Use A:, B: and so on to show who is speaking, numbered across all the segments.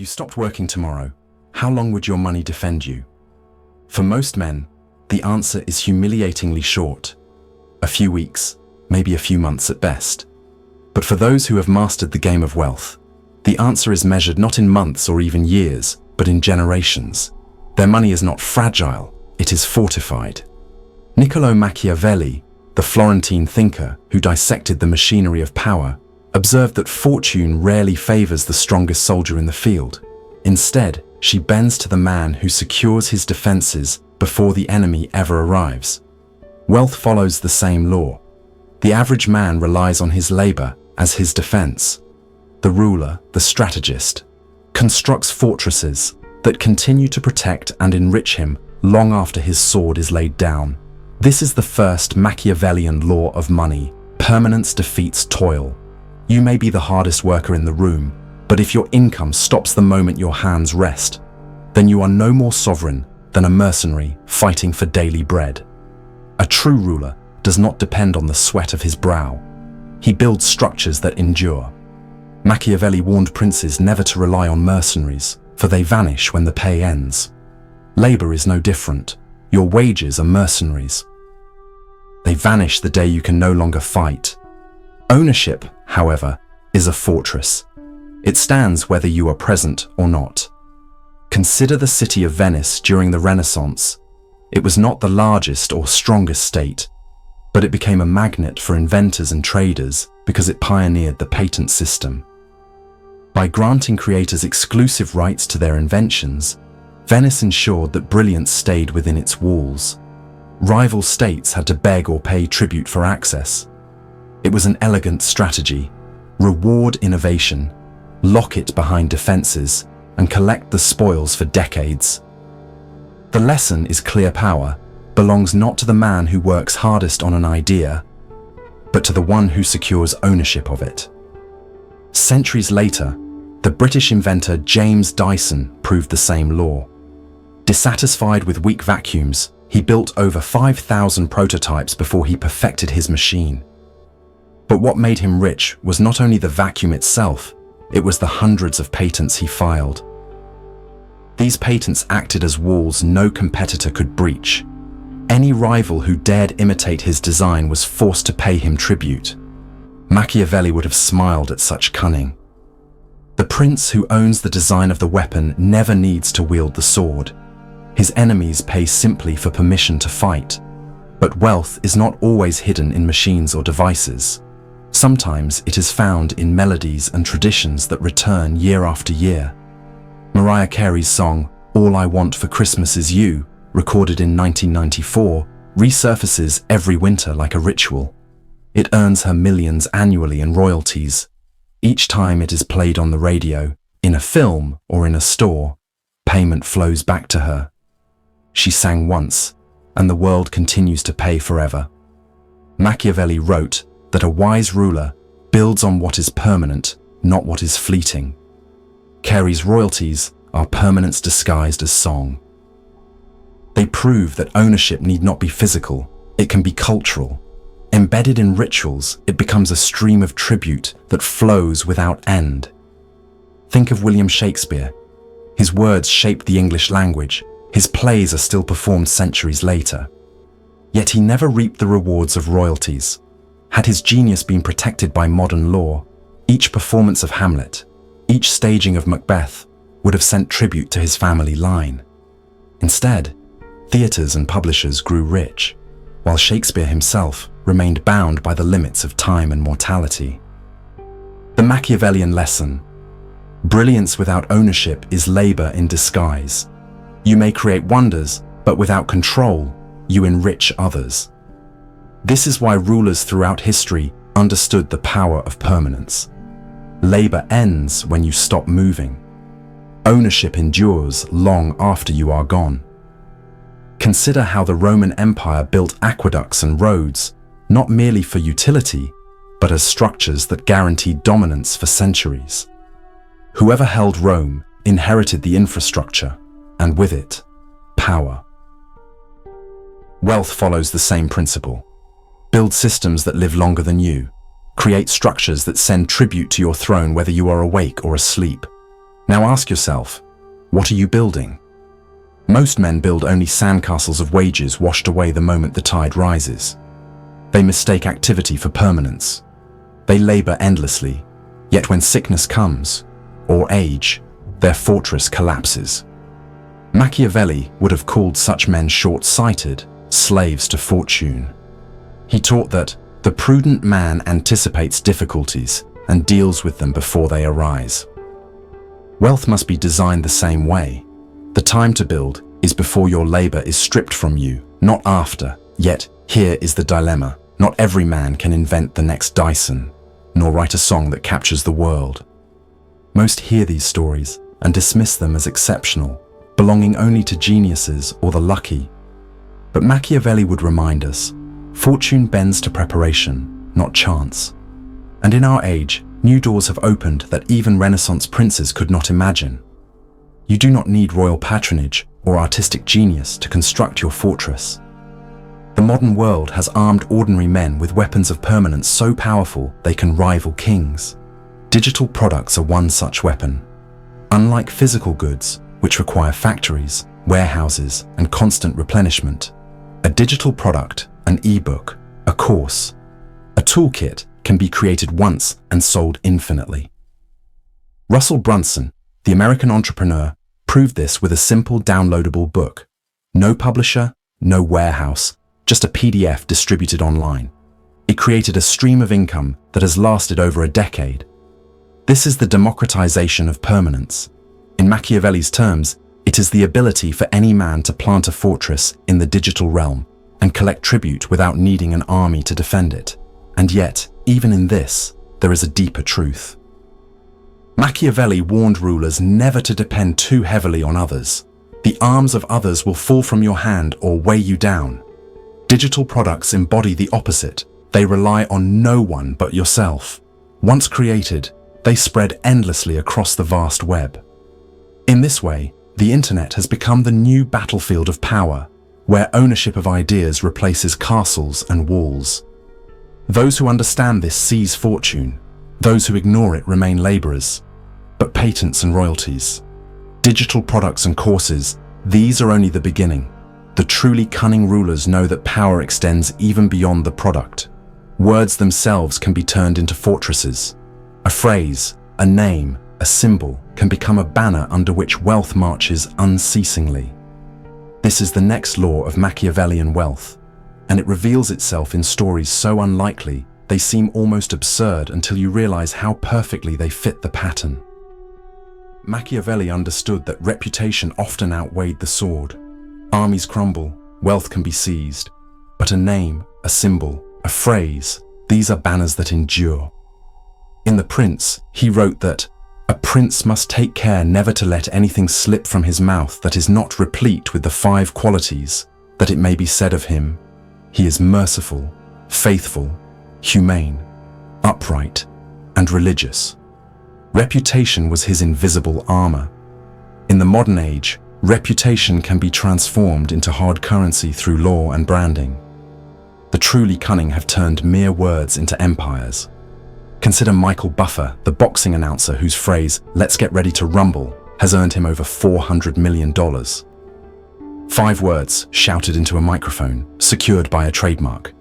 A: If you stopped working tomorrow, how long would your money defend you? For most men, the answer is humiliatingly short. A few weeks, maybe a few months at best. But for those who have mastered the game of wealth, the answer is measured not in months or even years, but in generations. Their money is not fragile, it is fortified. Niccolò Machiavelli, the Florentine thinker who dissected the machinery of power, observed that fortune rarely favors the strongest soldier in the field. Instead, she bends to the man who secures his defenses before the enemy ever arrives. Wealth follows the same law. The average man relies on his labor as his defense. The ruler, the strategist, constructs fortresses that continue to protect and enrich him long after his sword is laid down. This is the first Machiavellian law of money. Permanence defeats toil. You may be the hardest worker in the room, but if your income stops the moment your hands rest, then you are no more sovereign than a mercenary fighting for daily bread. A true ruler does not depend on the sweat of his brow. He builds structures that endure. Machiavelli warned princes never to rely on mercenaries, for they vanish when the pay ends. Labor is no different. Your wages are mercenaries. They vanish the day you can no longer fight. Ownership, however, is a fortress. It stands whether you are present or not. Consider the city of Venice during the Renaissance. It was not the largest or strongest state, but it became a magnet for inventors and traders because it pioneered the patent system. By granting creators exclusive rights to their inventions, Venice ensured that brilliance stayed within its walls. Rival states had to beg or pay tribute for access. It was an elegant strategy. Reward innovation, lock it behind defenses, and collect the spoils for decades. The lesson is clear: power belongs not to the man who works hardest on an idea, but to the one who secures ownership of it. Centuries later, the British inventor James Dyson proved the same law. Dissatisfied with weak vacuums, he built over 5,000 prototypes before he perfected his machine. But what made him rich was not only the vacuum itself, it was the hundreds of patents he filed. These patents acted as walls no competitor could breach. Any rival who dared imitate his design was forced to pay him tribute. Machiavelli would have smiled at such cunning. The prince who owns the design of the weapon never needs to wield the sword. His enemies pay simply for permission to fight. But wealth is not always hidden in machines or devices. Sometimes it is found in melodies and traditions that return year after year. Mariah Carey's song, "All I Want for Christmas Is You," recorded in 1994, resurfaces every winter like a ritual. It earns her millions annually in royalties. Each time it is played on the radio, in a film, or in a store, payment flows back to her. She sang once, and the world continues to pay forever. Machiavelli wrote that a wise ruler builds on what is permanent, not what is fleeting. Carey's royalties are permanence disguised as song. They prove that ownership need not be physical, it can be cultural. Embedded in rituals, it becomes a stream of tribute that flows without end. Think of William Shakespeare. His words shaped the English language. His plays are still performed centuries later. Yet he never reaped the rewards of royalties. Had his genius been protected by modern law, each performance of Hamlet, each staging of Macbeth would have sent tribute to his family line. Instead, theatres and publishers grew rich, while Shakespeare himself remained bound by the limits of time and mortality. The Machiavellian lesson: brilliance without ownership is labor in disguise. You may create wonders, but without control, you enrich others. This is why rulers throughout history understood the power of permanence. Labor ends when you stop moving. Ownership endures long after you are gone. Consider how the Roman Empire built aqueducts and roads, not merely for utility, but as structures that guaranteed dominance for centuries. Whoever held Rome inherited the infrastructure, and with it, power. Wealth follows the same principle. Build systems that live longer than you. Create structures that send tribute to your throne whether you are awake or asleep. Now ask yourself, what are you building? Most men build only sandcastles of wages washed away the moment the tide rises. They mistake activity for permanence. They labor endlessly, yet when sickness comes, or age, their fortress collapses. Machiavelli would have called such men short-sighted, slaves to fortune. He taught that the prudent man anticipates difficulties and deals with them before they arise. Wealth must be designed the same way. The time to build is before your labor is stripped from you, not after. Yet, here is the dilemma. Not every man can invent the next Dyson, nor write a song that captures the world. Most hear these stories and dismiss them as exceptional, belonging only to geniuses or the lucky. But Machiavelli would remind us, fortune bends to preparation, not chance. And in our age, new doors have opened that even Renaissance princes could not imagine. You do not need royal patronage or artistic genius to construct your fortress. The modern world has armed ordinary men with weapons of permanence so powerful they can rival kings. Digital products are one such weapon. Unlike physical goods, which require factories, warehouses, and constant replenishment, a digital product, an e-book, a course, a toolkit can be created once and sold infinitely. Russell Brunson, the American entrepreneur, proved this with a simple downloadable book. No publisher, no warehouse, just a PDF distributed online. It created a stream of income that has lasted over a decade. This is the democratization of permanence. In Machiavelli's terms, it is the ability for any man to plant a fortress in the digital realm and collect tribute without needing an army to defend it. And yet, even in this, there is a deeper truth. Machiavelli warned rulers never to depend too heavily on others. The arms of others will fall from your hand or weigh you down. Digital products embody the opposite. They rely on no one but yourself. Once created, they spread endlessly across the vast web. In this way, the internet has become the new battlefield of power, where ownership of ideas replaces castles and walls. Those who understand this seize fortune. Those who ignore it remain laborers. But patents and royalties, digital products and courses, these are only the beginning. The truly cunning rulers know that power extends even beyond the product. Words themselves can be turned into fortresses. A phrase, a name, a symbol can become a banner under which wealth marches unceasingly. This is the next law of Machiavellian wealth, and it reveals itself in stories so unlikely they seem almost absurd until you realize how perfectly they fit the pattern. Machiavelli understood that reputation often outweighed the sword. Armies crumble, wealth can be seized, but a name, a symbol, a phrase, these are banners that endure. In The Prince, he wrote that a prince must take care never to let anything slip from his mouth that is not replete with the 5 qualities, that it may be said of him, he is merciful, faithful, humane, upright, and religious. Reputation was his invisible armor. In the modern age, reputation can be transformed into hard currency through law and branding. The truly cunning have turned mere words into empires. Consider Michael Buffer, the boxing announcer whose phrase, "Let's get ready to rumble," has earned him over $400 million. 5 words shouted into a microphone, secured by a trademark.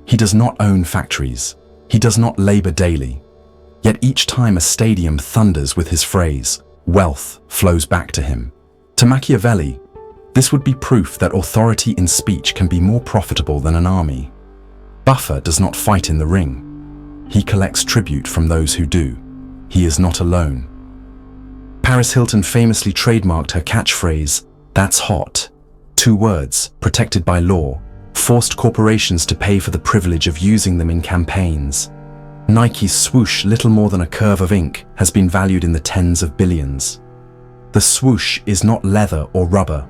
A: He does not own factories. He does not labor daily. Yet each time a stadium thunders with his phrase, wealth flows back to him. To Machiavelli, this would be proof that authority in speech can be more profitable than an army. Buffer does not fight in the ring. He collects tribute from those who do. He is not alone. Paris Hilton famously trademarked her catchphrase, "That's hot." 2 words, protected by law, forced corporations to pay for the privilege of using them in campaigns. Nike's swoosh, little more than a curve of ink, has been valued in the tens of billions. The swoosh is not leather or rubber.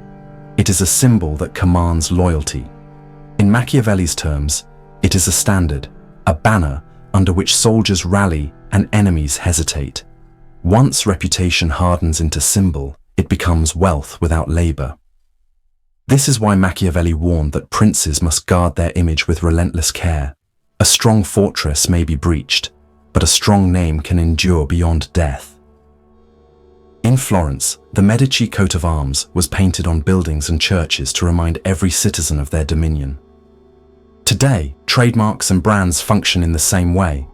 A: It is a symbol that commands loyalty. In Machiavelli's terms, it is a standard, a banner under which soldiers rally and enemies hesitate. Once reputation hardens into symbol, it becomes wealth without labor. This is why Machiavelli warned that princes must guard their image with relentless care. A strong fortress may be breached, but a strong name can endure beyond death. In Florence, the Medici coat of arms was painted on buildings and churches to remind every citizen of their dominion. Today, trademarks and brands function in the same way.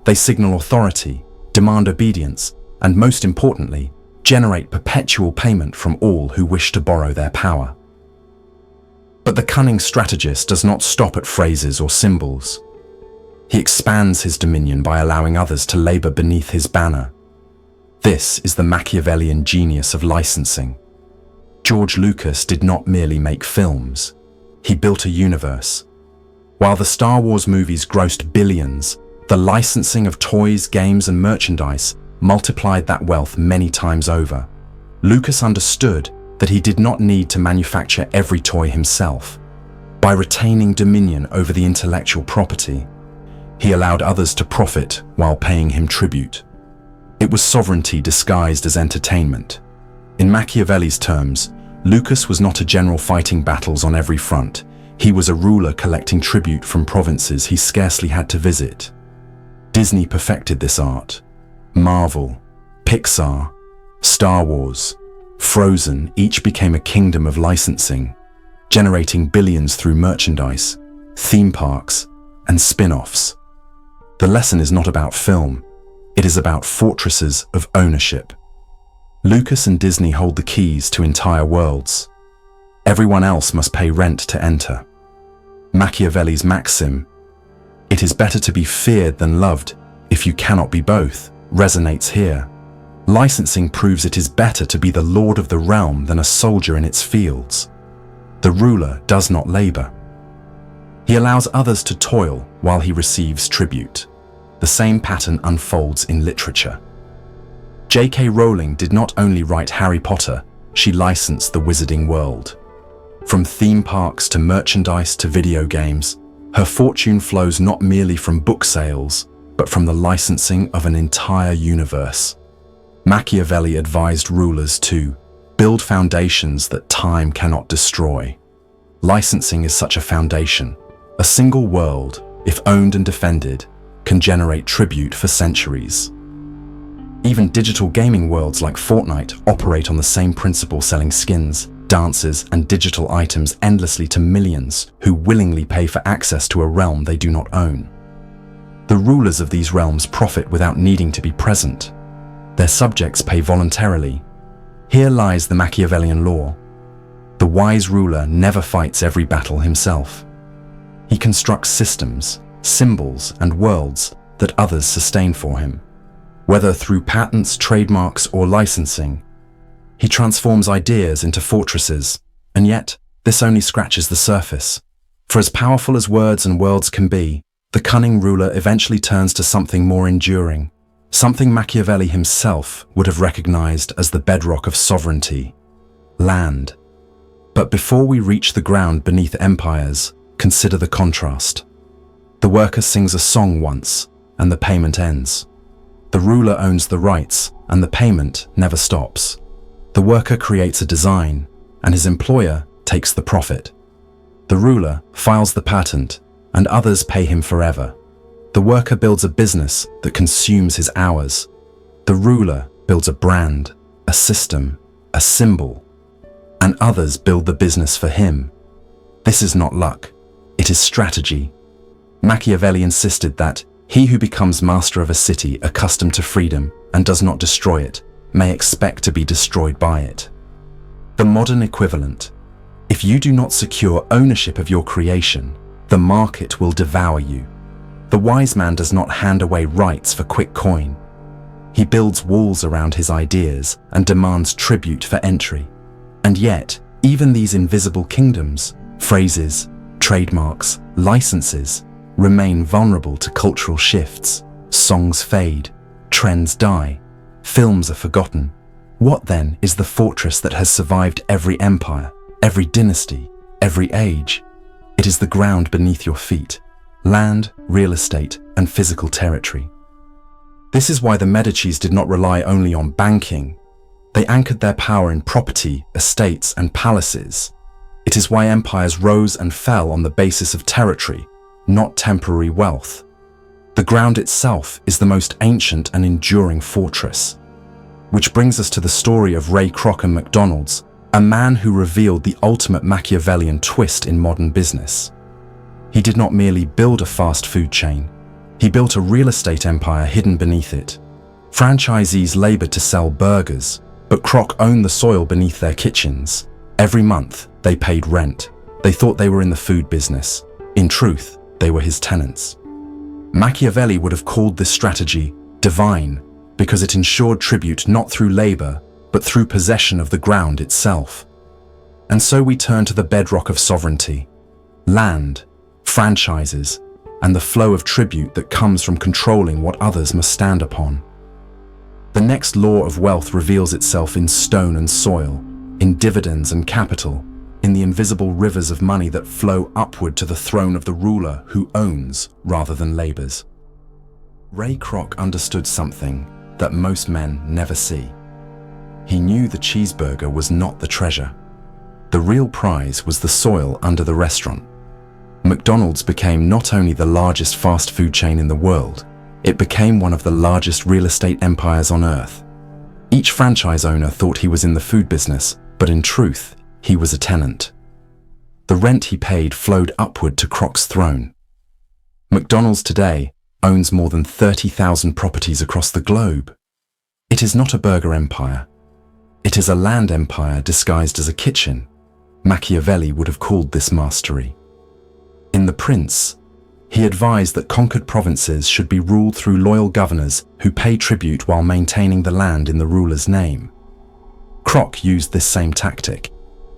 A: They signal authority, demand obedience, and most importantly, generate perpetual payment from all who wish to borrow their power. But the cunning strategist does not stop at phrases or symbols. He expands his dominion by allowing others to labor beneath his banner. This is the Machiavellian genius of licensing. George Lucas did not merely make films. He built a universe. While the Star Wars movies grossed billions, the licensing of toys, games, and merchandise multiplied that wealth many times over. Lucas understood that he did not need to manufacture every toy himself. By retaining dominion over the intellectual property, he allowed others to profit while paying him tribute. It was sovereignty disguised as entertainment. In Machiavelli's terms, Lucas was not a general fighting battles on every front. He was a ruler collecting tribute from provinces he scarcely had to visit. Disney perfected this art. Marvel, Pixar, Star Wars, Frozen each became a kingdom of licensing, generating billions through merchandise, theme parks, and spin-offs. The lesson is not about film. It is about fortresses of ownership. Lucas and Disney hold the keys to entire worlds. Everyone else must pay rent to enter. Machiavelli's maxim, "It is better to be feared than loved if you cannot be both," resonates here. Licensing proves it is better to be the lord of the realm than a soldier in its fields. The ruler does not labor. He allows others to toil while he receives tribute. The same pattern unfolds in literature. J.K. Rowling did not only write Harry Potter, she licensed the wizarding world. From theme parks to merchandise to video games, her fortune flows not merely from book sales, but from the licensing of an entire universe. Machiavelli advised rulers to build foundations that time cannot destroy. Licensing is such a foundation. A single world, if owned and defended, can generate tribute for centuries. Even digital gaming worlds like Fortnite operate on the same principle, selling skins, dances, and digital items endlessly to millions who willingly pay for access to a realm they do not own. The rulers of these realms profit without needing to be present. Their subjects pay voluntarily. Here lies the Machiavellian law. The wise ruler never fights every battle himself. He constructs systems, symbols, and worlds that others sustain for him. Whether through patents, trademarks, or licensing, he transforms ideas into fortresses, and yet this only scratches the surface. For as powerful as words and worlds can be, the cunning ruler eventually turns to something more enduring, something Machiavelli himself would have recognized as the bedrock of sovereignty: land. But before we reach the ground beneath empires, consider the contrast. The worker sings a song once, and the payment ends. The ruler owns the rights, and the payment never stops. The worker creates a design, and his employer takes the profit. The ruler files the patent, and others pay him forever. The worker builds a business that consumes his hours. The ruler builds a brand, a system, a symbol, and others build the business for him. This is not luck, it is strategy. Machiavelli insisted that he who becomes master of a city accustomed to freedom and does not destroy it may expect to be destroyed by it. The modern equivalent: if you do not secure ownership of your creation, the market will devour you. The wise man does not hand away rights for quick coin. He builds walls around his ideas and demands tribute for entry. And yet, even these invisible kingdoms, phrases, trademarks, licenses, remain vulnerable to cultural shifts. Songs fade, trends die, films are forgotten. What then is the fortress that has survived every empire, every dynasty, every age? It is the ground beneath your feet: land, real estate, and physical territory. This is why the Medicis did not rely only on banking. They anchored their power in property, estates, and palaces. It is why empires rose and fell on the basis of territory, not temporary wealth. The ground itself is the most ancient and enduring fortress. Which brings us to the story of Ray Kroc and McDonald's, a man who revealed the ultimate Machiavellian twist in modern business. He did not merely build a fast food chain, he built a real estate empire hidden beneath it. Franchisees labored to sell burgers, but Kroc owned the soil beneath their kitchens. Every month, they paid rent. They thought they were in the food business. In truth, they were his tenants. Machiavelli would have called this strategy divine because it ensured tribute not through labor, but through possession of the ground itself. And so we turn to the bedrock of sovereignty: land, franchises, and the flow of tribute that comes from controlling what others must stand upon. The next law of wealth reveals itself in stone and soil, in dividends and capital, in the invisible rivers of money that flow upward to the throne of the ruler who owns rather than labors. Ray Kroc understood something that most men never see. He knew the cheeseburger was not the treasure. The real prize was the soil under the restaurant. McDonald's became not only the largest fast food chain in the world, it became one of the largest real estate empires on earth. Each franchise owner thought he was in the food business, but in truth, he was a tenant. The rent he paid flowed upward to Kroc's throne. McDonald's today owns more than 30,000 properties across the globe. It is not a burger empire. It is a land empire disguised as a kitchen. Machiavelli would have called this mastery. In The Prince, he advised that conquered provinces should be ruled through loyal governors who pay tribute while maintaining the land in the ruler's name. Kroc used this same tactic.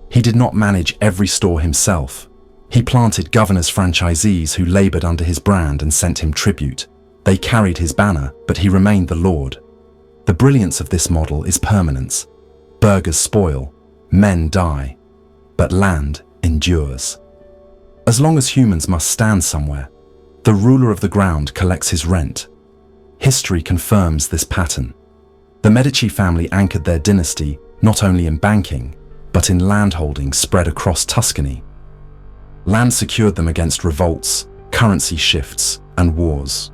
A: He did not manage every store himself. He planted governors' franchisees who labored under his brand and sent him tribute. They carried his banner, but he remained the lord. The brilliance of this model is permanence. Burgers spoil, men die, but land endures. As long as humans must stand somewhere, the ruler of the ground collects his rent. History confirms this pattern. The Medici family anchored their dynasty not only in banking, but in landholdings spread across Tuscany. Land secured them against revolts, currency shifts, and wars.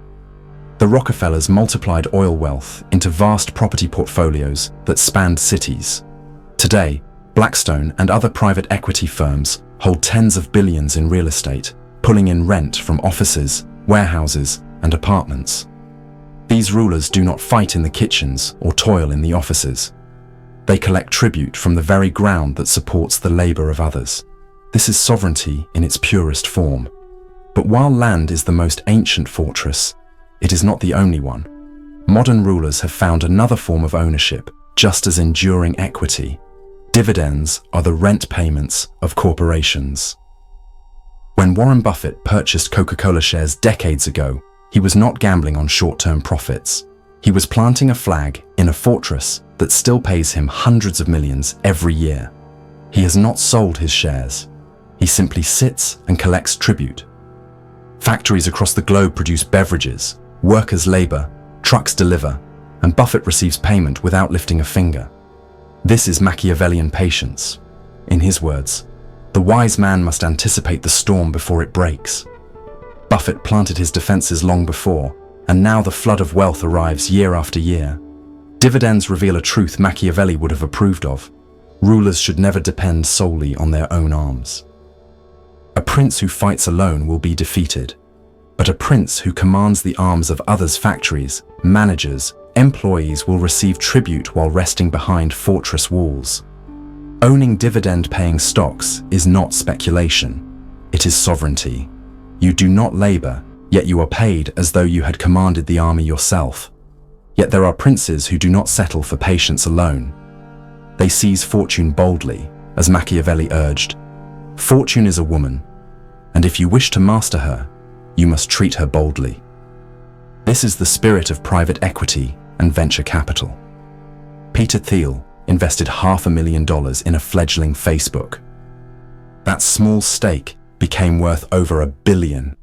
A: The Rockefellers multiplied oil wealth into vast property portfolios that spanned cities. Today, Blackstone and other private equity firms hold tens of billions in real estate, pulling in rent from offices, warehouses, and apartments. These rulers do not fight in the kitchens or toil in the offices. They collect tribute from the very ground that supports the labor of others. This is sovereignty in its purest form. But while land is the most ancient fortress, it is not the only one. Modern rulers have found another form of ownership, just as enduring equity. Dividends are the rent payments of corporations. When Warren Buffett purchased Coca-Cola shares decades ago, he was not gambling on short-term profits. He was planting a flag in a fortress that still pays him hundreds of millions every year. He has not sold his shares. He simply sits and collects tribute. Factories across the globe produce beverages, workers labor, trucks deliver, and Buffett receives payment without lifting a finger. This is Machiavellian patience. In his words, the wise man must anticipate the storm before it breaks. Buffett planted his defenses long before, and now the flood of wealth arrives year after year. Dividends reveal a truth Machiavelli would have approved of. Rulers should never depend solely on their own arms. A prince who fights alone will be defeated, but a prince who commands the arms of others' factories, managers, employees will receive tribute while resting behind fortress walls. Owning dividend-paying stocks is not speculation. It is sovereignty. You do not labor, yet you are paid as though you had commanded the army yourself. Yet there are princes who do not settle for patience alone. They seize fortune boldly, as Machiavelli urged. Fortune is a woman, and if you wish to master her, you must treat her boldly. This is the spirit of private equity and venture capital. Peter Thiel invested $500,000 in a fledgling Facebook. That small stake became worth over $1 billion.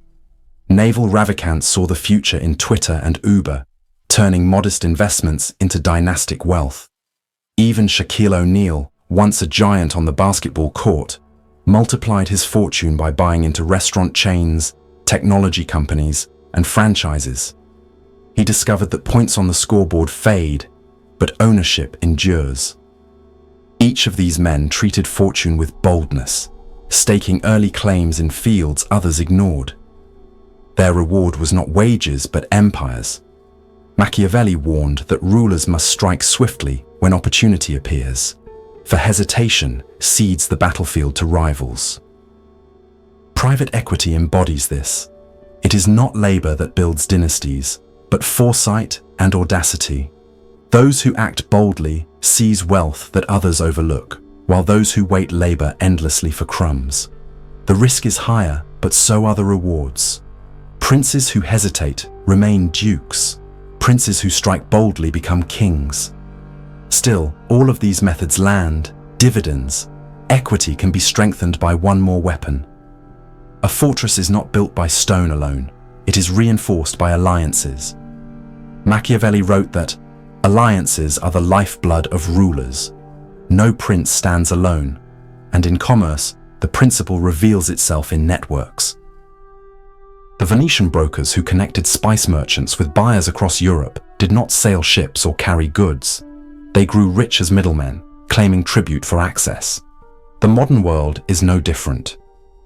A: Naval Ravikant saw the future in Twitter and Uber, turning modest investments into dynastic wealth. Even Shaquille O'Neal, once a giant on the basketball court, multiplied his fortune by buying into restaurant chains, technology companies, and franchises. He discovered that points on the scoreboard fade, but ownership endures. Each of these men treated fortune with boldness, staking early claims in fields others ignored. Their reward was not wages but empires. Machiavelli warned that rulers must strike swiftly when opportunity appears, for hesitation cedes the battlefield to rivals. Private equity embodies this. It is not labor that builds dynasties, but foresight and audacity. Those who act boldly seize wealth that others overlook, while those who wait labor endlessly for crumbs. The risk is higher, but so are the rewards. Princes who hesitate remain dukes. Princes who strike boldly become kings. Still, all of these methods land, dividends. Equity can be strengthened by one more weapon. A fortress is not built by stone alone. It is reinforced by alliances. Machiavelli wrote that alliances are the lifeblood of rulers. No prince stands alone, and in commerce, the principle reveals itself in networks. The Venetian brokers who connected spice merchants with buyers across Europe did not sail ships or carry goods. They grew rich as middlemen, claiming tribute for access. The modern world is no different.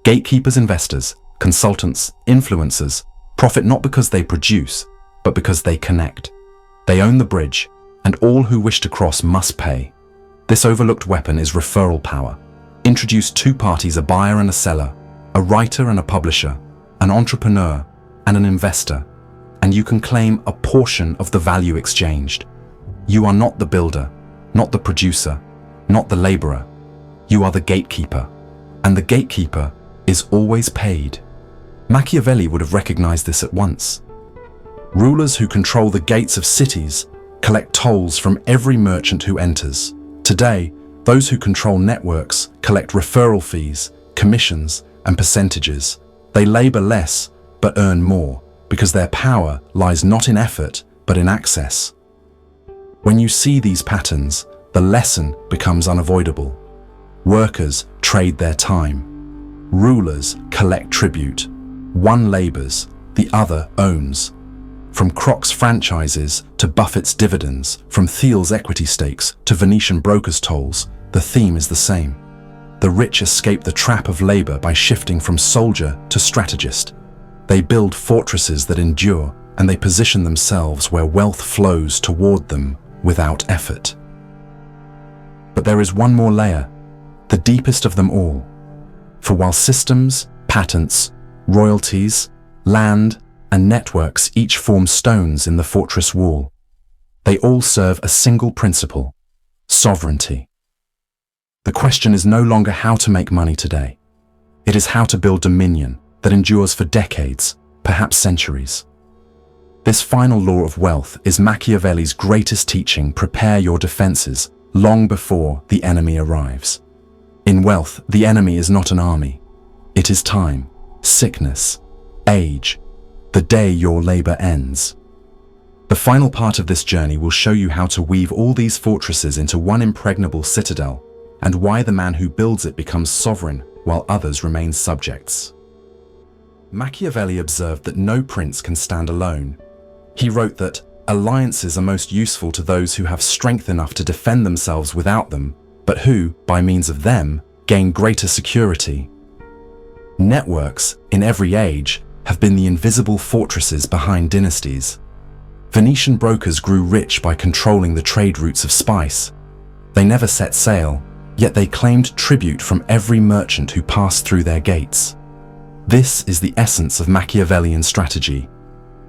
A: Gatekeepers, investors, consultants, influencers profit not because they produce, but because they connect. They own the bridge, and all who wish to cross must pay. This overlooked weapon is referral power. Introduce two parties, a buyer and a seller, a writer and a publisher, an entrepreneur and an investor, and you can claim a portion of the value exchanged. You are not the builder, not the producer, not the laborer. You are the gatekeeper, and the gatekeeper is always paid. Machiavelli would have recognized this at once. Rulers who control the gates of cities collect tolls from every merchant who enters. Today, those who control networks collect referral fees, commissions, and percentages. They labor less, but earn more, because their power lies not in effort, but in access. When you see these patterns, the lesson becomes unavoidable. Workers trade their time. Rulers collect tribute. One labors, the other owns. From Croc's franchises to Buffett's dividends, from Thiel's equity stakes to Venetian brokers' tolls, the theme is the same. The rich escape the trap of labor by shifting from soldier to strategist. They build fortresses that endure, and they position themselves where wealth flows toward them without effort. But there is one more layer, the deepest of them all. For while systems, patents, royalties, land, and networks each form stones in the fortress wall, they all serve a single principle: sovereignty. The question is no longer how to make money today. It is how to build dominion that endures for decades, perhaps centuries. This final law of wealth is Machiavelli's greatest teaching: prepare your defenses long before the enemy arrives. In wealth, the enemy is not an army. It is time, sickness, age, the day your labor ends. The final part of this journey will show you how to weave all these fortresses into one impregnable citadel, and why the man who builds it becomes sovereign while others remain subjects. Machiavelli observed that no prince can stand alone. He wrote that alliances are most useful to those who have strength enough to defend themselves without them, but who, by means of them, gain greater security. Networks, in every age, have been the invisible fortresses behind dynasties. Venetian brokers grew rich by controlling the trade routes of spice. They never set sail, yet they claimed tribute from every merchant who passed through their gates. This is the essence of Machiavellian strategy.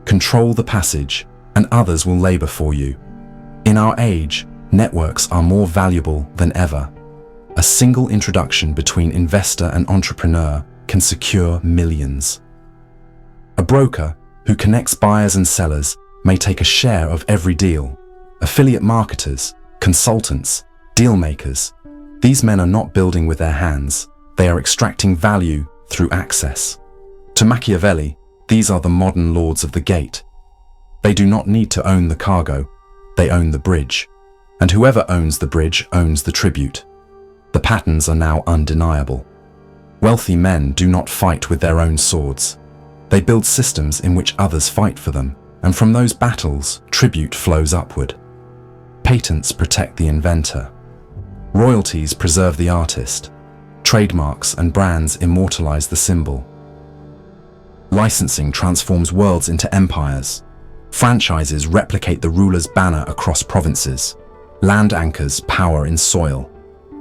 A: Control the passage, and others will labor for you. In our age, networks are more valuable than ever. A single introduction between investor and entrepreneur can secure millions. A broker who connects buyers and sellers may take a share of every deal. Affiliate marketers, consultants, deal makers. These men are not building with their hands. They are extracting value through access. To Machiavelli, these are the modern lords of the gate. They do not need to own the cargo. They own the bridge. And whoever owns the bridge owns the tribute. The patterns are now undeniable. Wealthy men do not fight with their own swords. They build systems in which others fight for them, and from those battles, tribute flows upward. Patents protect the inventor. Royalties preserve the artist. Trademarks and brands immortalize the symbol. Licensing transforms worlds into empires. Franchises replicate the ruler's banner across provinces. Land anchors power in soil.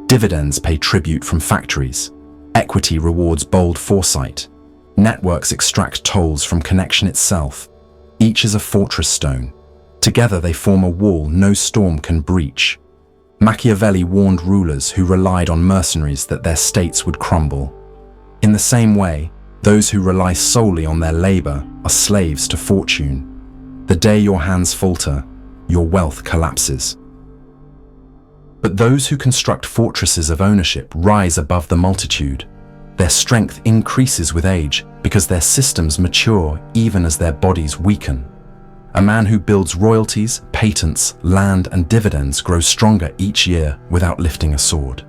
A: Dividends pay tribute from factories. Equity rewards bold foresight. Networks extract tolls from connection itself. Each is a fortress stone. Together they form a wall no storm can breach. Machiavelli warned rulers who relied on mercenaries that their states would crumble. In the same way, those who rely solely on their labor are slaves to fortune. The day your hands falter, your wealth collapses. But those who construct fortresses of ownership rise above the multitude. Their strength increases with age because their systems mature even as their bodies weaken. A man who builds royalties, patents, land, and dividends grows stronger each year without lifting a sword.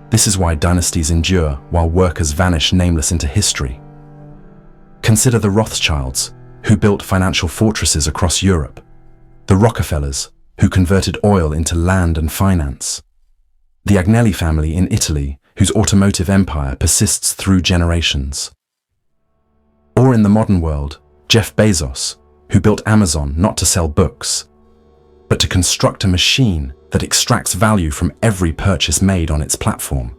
A: This is why dynasties endure while workers vanish nameless into history. Consider the Rothschilds, who built financial fortresses across Europe. The Rockefellers, who converted oil into land and finance. The Agnelli family in Italy, whose automotive empire persists through generations. Or in the modern world, Jeff Bezos, who built Amazon not to sell books, but to construct a machine that extracts value from every purchase made on its platform.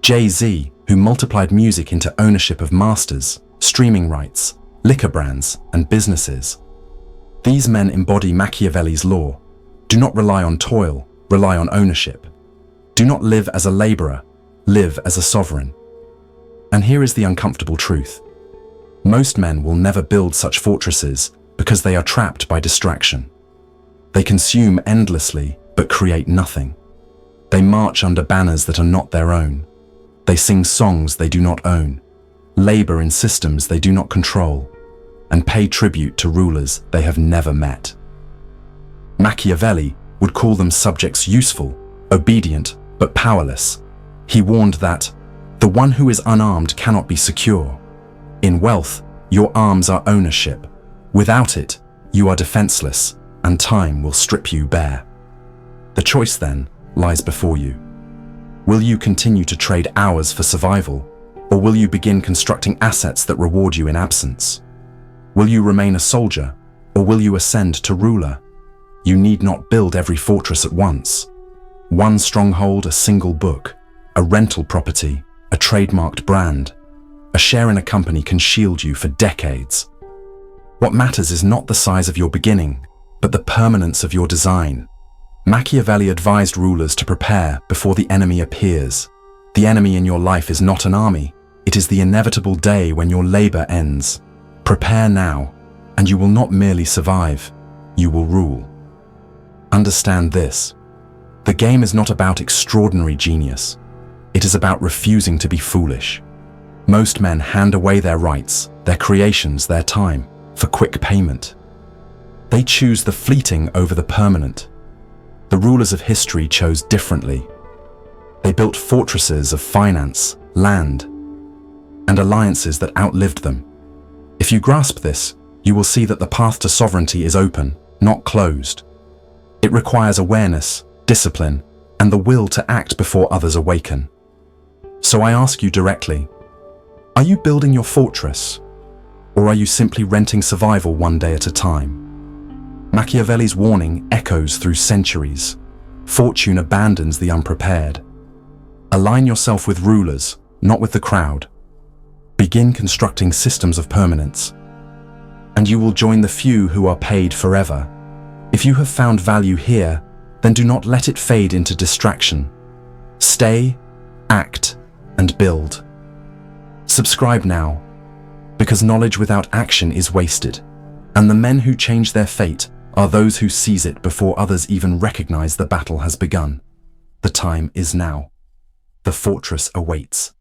A: Jay-Z, who multiplied music into ownership of masters, streaming rights, liquor brands, and businesses. These men embody Machiavelli's law. Do not rely on toil, rely on ownership. Do not live as a laborer, live as a sovereign. And here is the uncomfortable truth. Most men will never build such fortresses because they are trapped by distraction. They consume endlessly, but create nothing. They march under banners that are not their own. They sing songs they do not own, labor in systems they do not control, and pay tribute to rulers they have never met. Machiavelli would call them subjects useful, obedient, but powerless. He warned that the one who is unarmed cannot be secure. In wealth, your arms are ownership. Without it, you are defenseless, and time will strip you bare. The choice then lies before you. Will you continue to trade hours for survival, or will you begin constructing assets that reward you in absence? Will you remain a soldier, or will you ascend to ruler? You need not build every fortress at once. One stronghold, a single book, a rental property, a trademarked brand, a share in a company can shield you for decades. What matters is not the size of your beginning, but the permanence of your design. Machiavelli advised rulers to prepare before the enemy appears. The enemy in your life is not an army. It is the inevitable day when your labor ends. Prepare now, and you will not merely survive, you will rule. Understand this. The game is not about extraordinary genius. It is about refusing to be foolish. Most men hand away their rights, their creations, their time, for quick payment. They choose the fleeting over the permanent. The rulers of history chose differently. They built fortresses of finance, land, and alliances that outlived them. If you grasp this, you will see that the path to sovereignty is open, not closed. It requires awareness, discipline, and the will to act before others awaken. So I ask you directly, are you building your fortress, or are you simply renting survival one day at a time? Machiavelli's warning echoes through centuries. Fortune abandons the unprepared. Align yourself with rulers, not with the crowd. Begin constructing systems of permanence, and you will join the few who are paid forever. If you have found value here, then do not let it fade into distraction. Stay, act, and build. Subscribe now, because knowledge without action is wasted, and the men who change their fate are those who seize it before others even recognize the battle has begun. The time is now. The fortress awaits.